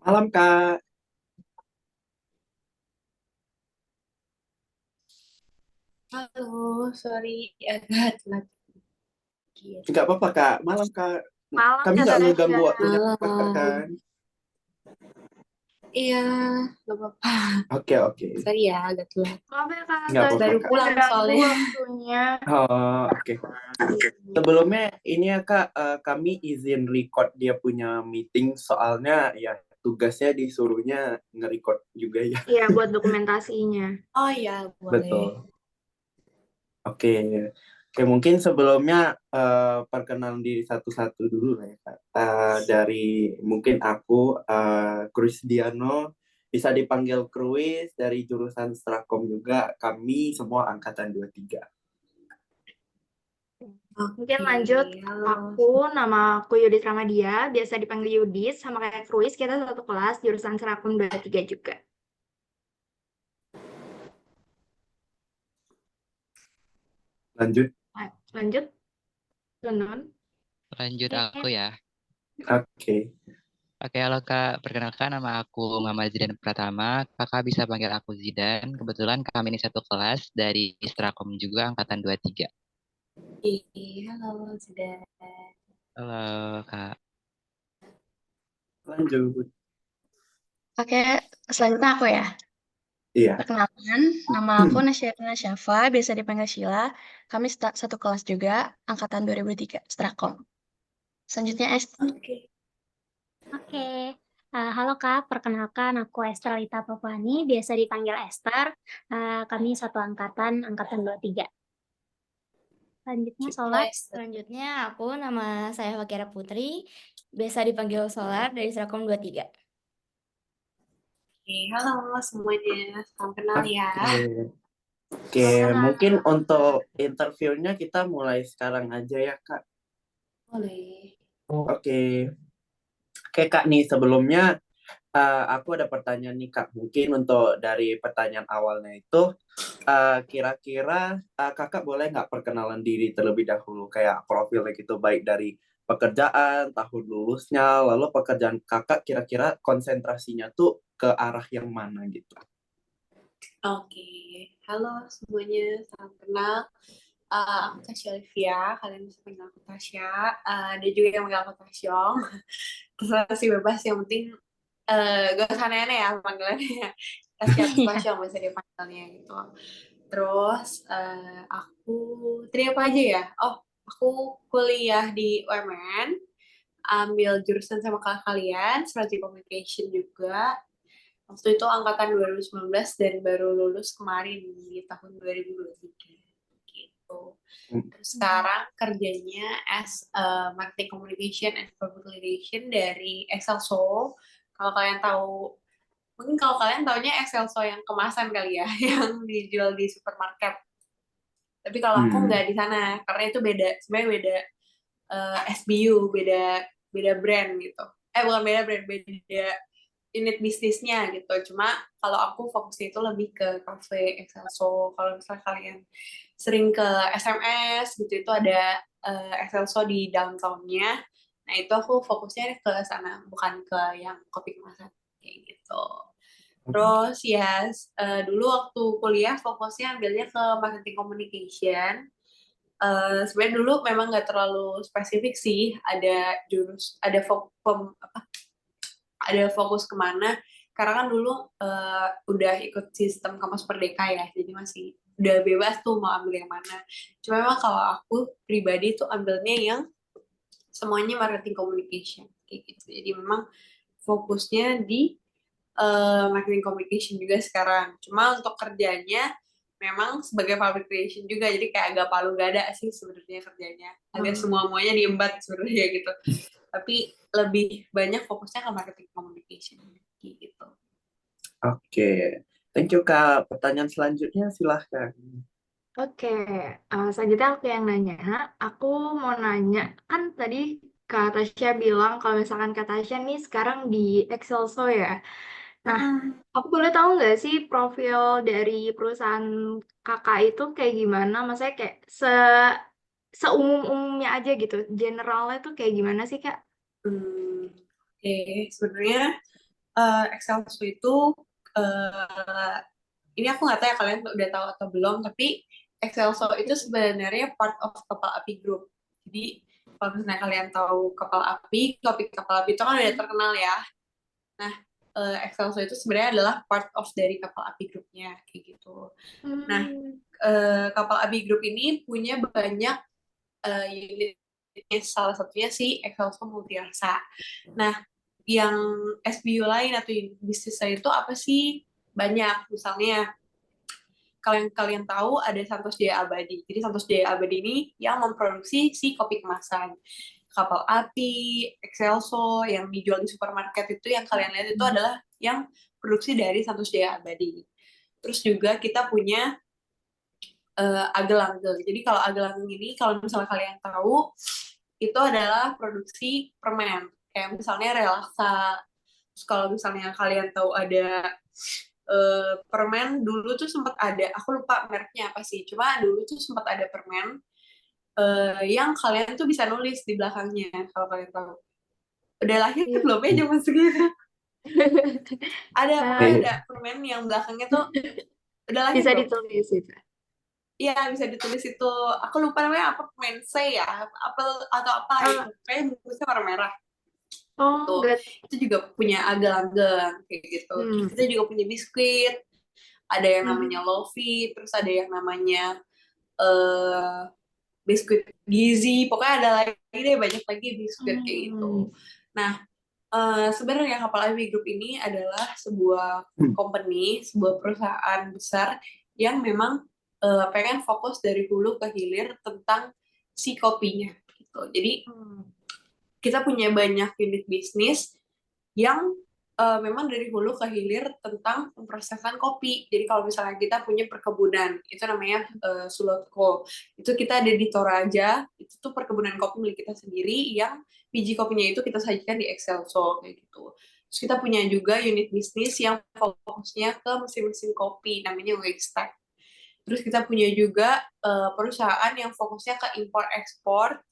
Malam Kak, Halo, sorry agak telat dikit. nggak apa-apa Kak. Malam Kak, Malam kami Kak nggak Tasya. ngeganggu waktunya Kakak Malam. kan? Iya, gak apa-apa. Oke oke, Sorry ya, agak telat. Maaf ya Kak nggak apa-apa Baru Tasya Kak. pulang ganggu soalnya. waktunya. Oh, oke. Sebelumnya ini ya Kak, kami izin record dia punya meeting soalnya ya tugasnya disuruhnya nge-record juga ya. Iya, buat dokumentasinya. Oh iya, boleh. Betul. Oke, oke mungkin sebelumnya perkenalan diri satu-satu dulu lah ya Kak. Dari mungkin aku, Krisdiano, bisa dipanggil Kruis dari jurusan Strakom juga. Kami semua angkatan 23. Mungkin Oke, lanjut, halo. nama aku Yudit Ramadia, biasa dipanggil Yudit, sama kayak Kruis, kita satu kelas, jurusan Serapun 23 juga. Lanjut. Lanjut, Nun. Lanjut aku ya. Oke. Oke, halo Kak. Perkenalkan nama aku Muhammad Zidan Pratama. Kakak bisa panggil aku Zidan. Kebetulan kami ini satu kelas dari Istrakom juga angkatan 23. Halo, sudah. Halo Kak. Lanjut. Oke, selanjutnya aku ya. Iya. Perkenalkan, nama aku Nasyatina Syafa, biasa dipanggil Sheila. Kami satu kelas juga, angkatan 2003, Strakom. Selanjutnya Oke. Oke, halo Kak, perkenalkan aku Esther Lita Papani, biasa dipanggil Esther. Kami satu angkatan, angkatan 23. Selanjutnya Solar. Selanjutnya nama saya Fakira Putri, biasa dipanggil Solar dari Serkom 23. Oke, halo semuanya. Salam kenal ya. Oke, mungkin untuk interviewnya kita mulai sekarang aja ya Kak. Boleh. Oke. Oke Kak nih sebelumnya aku ada pertanyaan nih Kak. Mungkin untuk dari pertanyaan awalnya itu, kira-kira Kakak boleh nggak perkenalan diri terlebih dahulu, kayak profilnya gitu, baik dari pekerjaan, tahun lulusnya, lalu pekerjaan Kakak kira-kira konsentrasinya tuh ke arah yang mana gitu. Oke, halo semuanya. Salam kenal. Aku Tasya Olivia, kalian bisa panggil aku Tasya. Ada juga yang panggil aku Tasyong. Terserah sih bebas, yang penting gak usah aneh-aneh ya panggilannya. Tasya atau Tasyong bisa dipanggilnya gitu. Terus aku tadi apa aja ya? Oh, aku kuliah di UMN, ambil jurusan sama kalian, Strategic Communication juga. Waktu itu angkatan 2019 dan baru lulus kemarin di tahun 2023 gitu. Terus sekarang kerjanya as marketing communication and public relation dari Excelso. Kalau kalian tahu, mungkin kalau kalian taunya Excelso yang kemasan kali ya, yang dijual di supermarket. Tapi kalau aku nggak di sana, karena itu beda, sebenarnya beda SBU, beda beda brand gitu. Bukan beda brand, beda unit bisnisnya gitu. Cuma kalau aku fokusnya itu lebih ke cafe Excelso. Kalau misalnya kalian sering ke SMS gitu, itu ada Excelso di downtown-nya. Nah itu aku fokusnya ke sana, bukan ke yang kopi kemasan kayak gitu. Terus ya dulu waktu kuliah fokusnya ambilnya ke marketing communication. Sebenarnya dulu memang nggak terlalu spesifik sih, ada ada ada fokus kemana, karena kan dulu udah ikut sistem kampus Merdeka ya, jadi masih udah bebas tuh mau ambil yang mana. Cuma memang kalau aku pribadi tuh ambilnya yang semuanya marketing communication kayak gitu, jadi memang fokusnya di marketing communication juga sekarang. Cuma untuk kerjanya memang sebagai public relation juga, jadi kayak agak palu gada sih sebenarnya kerjanya, agak semua-muanya diembat sebenarnya gitu, tapi lebih banyak fokusnya ke marketing communication gitu. Oke, thank you Kak. Pertanyaan selanjutnya silahkan. Oke, selanjutnya aku yang nanya. Aku mau nanya, kan tadi Kak Tasya bilang kalau misalkan Kak Tasya nih sekarang di Excelso ya. Nah, aku boleh tahu nggak sih profil dari perusahaan kakak itu kayak gimana? Maksudnya kayak seumum-umumnya aja gitu. Generalnya tuh kayak gimana sih, Kak? Oke, sebenarnya Excelso itu ini aku nggak tahu ya kalian udah tahu atau belum, tapi Excelso itu sebenarnya part of Kapal Api Group. Jadi kalau misalnya kalian tahu Kapal Api, topik Kapal Api itu kan udah terkenal ya. Nah, Excelso itu sebenarnya adalah part of dari Kapal Api Group-nya kayak gitu. Nah, Kapal Api Group ini punya banyak unitnya, salah satunya si Excelso Multiasa. Nah, yang SBU lain atau unit bisnis lain itu apa sih? Banyak, misalnya kalian tahu ada Santos Jaya Abadi. Jadi Santos Jaya Abadi ini yang memproduksi si kopi kemasan. Kapal Api, Excelso, yang dijual di supermarket itu yang kalian lihat itu adalah yang produksi dari Santos Jaya Abadi. Terus juga kita punya Agelanggeng. Jadi kalau Agelanggeng ini, kalau misalnya kalian tahu, itu adalah produksi permen. Kayak misalnya Relaxa. Terus kalau misalnya kalian tahu ada permen, dulu tuh sempat ada, aku lupa mereknya apa sih, cuma dulu tuh sempat ada permen yang kalian tuh bisa nulis di belakangnya, kalau kalian tahu. Udah lahir Iya. belum ya zaman segitu? Ada, Nah, pokoknya ada permen yang belakangnya tuh udah lahir bisa belum? ditulis itu. Iya, bisa ditulis itu. Aku lupa namanya apa, Mense ya, apel atau apa itu. Kayaknya bungkusnya warna merah. Oh, Tuh, enggak. itu juga punya agelanggeng kayak gitu. Terus kita juga punya biskuit. Ada yang namanya Lofi, terus ada yang namanya biskuit gizi. Pokoknya ada lagi deh, banyak lagi biskuit kayak gitu. Nah, sebenarnya Kapal Api Group ini adalah sebuah company, sebuah perusahaan besar yang memang pengen fokus dari hulu ke hilir tentang si kopinya gitu. Jadi kita punya banyak unit bisnis yang memang dari hulu ke hilir tentang pemprosesan kopi. Jadi kalau misalnya kita punya perkebunan, itu namanya Sulotko. Itu kita ada di Toraja, itu tuh perkebunan kopi milik kita sendiri yang biji kopinya itu kita sajikan di Excelso kayak gitu. Terus kita punya juga unit bisnis yang fokusnya ke mesin-mesin kopi, namanya Wextech. Terus kita punya juga perusahaan yang fokusnya ke impor-ekspor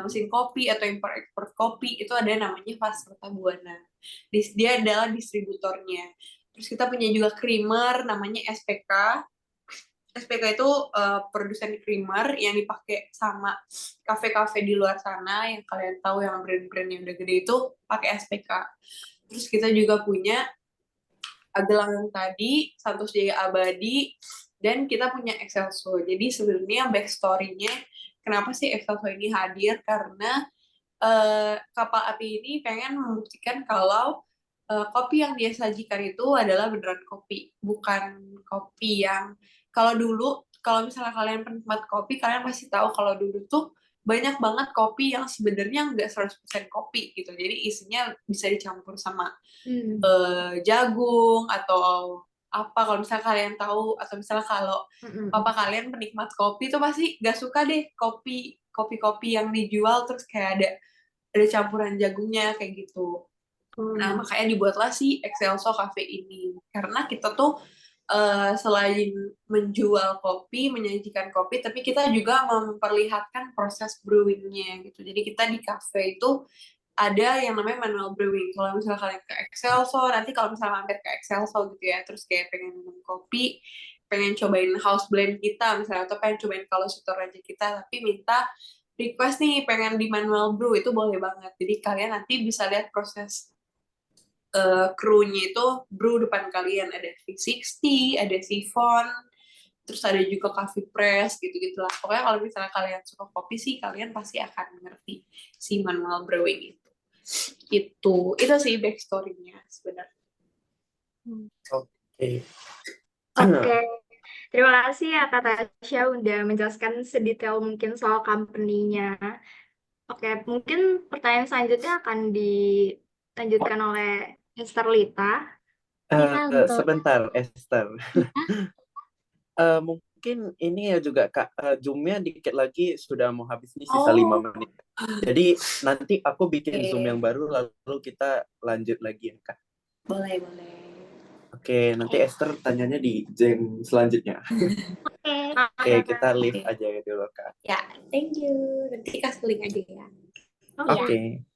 mesin kopi atau impor-ekspor kopi, itu ada namanya Faserta Buana. Dia adalah distributornya. Terus kita punya juga creamer namanya SPK. SPK itu produsen creamer yang dipakai sama kafe-kafe di luar sana yang kalian tahu, yang brand-brand yang udah gede itu pakai SPK. Terus kita juga punya Agelanggeng tadi, Santos Jaya Abadi, dan kita punya Excelso. Jadi sebenarnya backstory-nya kenapa sih Excelso ini hadir, karena Kapal Api ini pengen membuktikan kalau kopi yang dia sajikan itu adalah beneran kopi, bukan kopi yang kalau dulu, kalau misalnya kalian penikmat kopi, kalian pasti tahu kalau dulu tuh banyak banget kopi yang sebenarnya nggak 100% kopi gitu. Jadi isinya bisa dicampur sama jagung atau apa. Kalau misalnya kalian tahu, atau misalnya kalau papa kalian penikmat kopi tuh pasti nggak suka deh kopi yang dijual terus kayak ada campuran jagungnya kayak gitu. Nah, makanya dibuatlah si Excelso Cafe ini. Karena kita tuh selain menjual kopi, menyajikan kopi, tapi kita juga memperlihatkan proses brewingnya gitu. Jadi kita di cafe itu ada yang namanya manual brewing. Kalau misalnya kalian ke Excelso, nanti kalau misalnya mampir ke Excelso gitu ya, terus kayak pengen minum kopi, pengen cobain house blend kita misalnya, atau pengen cobain kalau Toraja kita, tapi minta request nih pengen di manual brew, itu boleh banget. Jadi kalian nanti bisa lihat proses krunya itu brew depan kalian. Ada V60, ada siphon, terus ada juga coffee press gitu-gitu lah. Pokoknya kalau misalnya kalian suka kopi sih, kalian pasti akan ngerti si manual brewing itu. Itu sih backstory-nya sebenarnya. Oke. Terima kasih ya Kak Tasya udah menjelaskan sedetail mungkin soal company-nya. Oke, mungkin pertanyaan selanjutnya akan dilanjutkan oleh Esther Lita. Ya, betul. Sebentar, Esther. Mungkin ini ya juga Kak, Zoom-nya dikit lagi sudah mau habis nih, sisa 5 menit. Jadi nanti aku bikin Zoom yang baru, lalu kita lanjut lagi ya Kak. Boleh. Oke, nanti Esther tanyanya di Zoom selanjutnya. Oke, kita leave aja dulu Kak. Ya, thank you. Nanti kasih link aja ya. Oke.